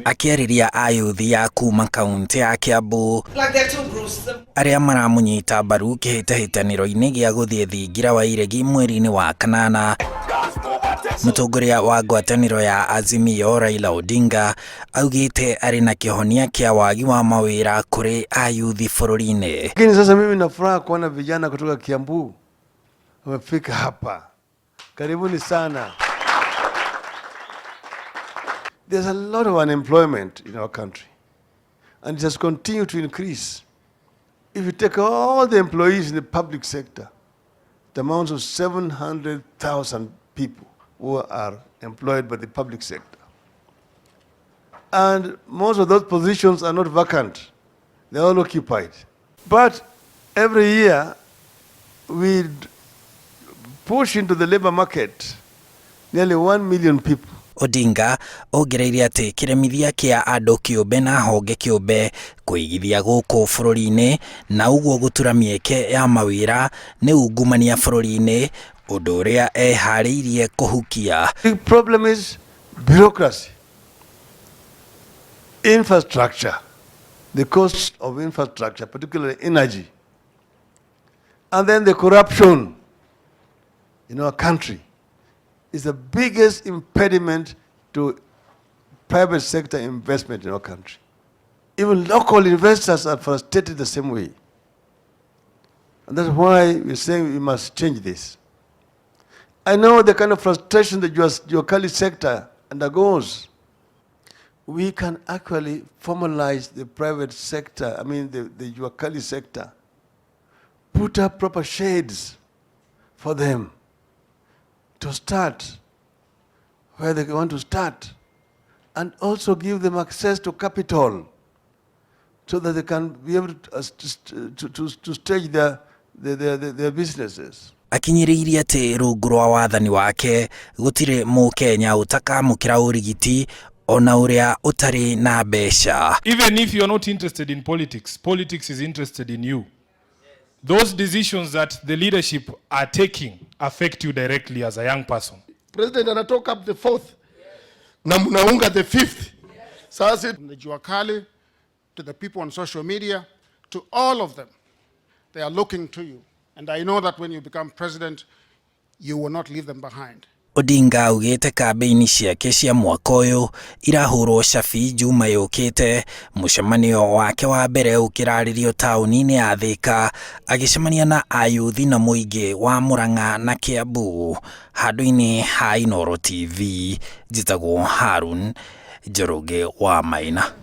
Akiariria Ayuthi ya kuma kaunti ya Kiambu aria maramunyita mbaru kihitahitaniro-ini gia guthie thingira wa iregi mweri-ini wa kanana. Mũtongoria wa ngwatanĩro ya Azimio Raila Odinga augite ari na kĩhonia kia waagi wa mawĩra kũrĩ Ayuthi bũrũri-inĩ. Lakini sasa mimi na furaha kuona vijana kutoka Kiambu wamefika hapa. Karibuni sana. There's a lot of unemployment in our country, and it has continued to increase. If you take all the employees in the public sector, it amounts of 700,000 people who are employed by the public sector. And most of those positions are not vacant. They're all occupied. But every year, we push into the labor market nearly 1 million people. Odinga ongereire ati kiremithia kia andu kiumbe na honge kiumbe kuigithia guku bũrũri-inĩ na uguo gutura mieke ya mawĩra ni ungumania bũrũri-inĩ undu uria ehariirie kuhukia. The problem is bureaucracy, infrastructure, the cost of infrastructure, particularly energy, and then the corruption in our country is the biggest impediment to private sector investment in our country. Even local investors are frustrated the same way. And that's why we're saying we must change this. I know the kind of frustration that your Kali sector undergoes. We can actually formalize the private sector, the Kali sector, put up proper shades for them to start where they want to start, and also give them access to capital so that they can be able to stage their businesses. Akinyiririe ati rungu rwa wathani wake gutire Mukenya utakamukira urigiti ona uria utari na mbeca. Even if you are not interested in politics, politics is interested in you. Those decisions that the leadership are taking affect you directly as a young person. President anatoka up the 4th na mnaunga the 5th. Sasa from the Juakali to the people on social media, to all of them, they are looking to you. And I know that when you become president, you will not leave them behind. Odinga augite kambeini ciake cia mwaka uyu irahurwo cabi juma yukite. Mũcemanio wake wa mbere ukiraririo tauni-inĩ ya Thika, agicemania na Ayuthi na mũingĩ wa Murang'a na Kiambu. Handũ-inĩ ha Inooro TV, njĩtagwo Harun Njoroge wa Maina.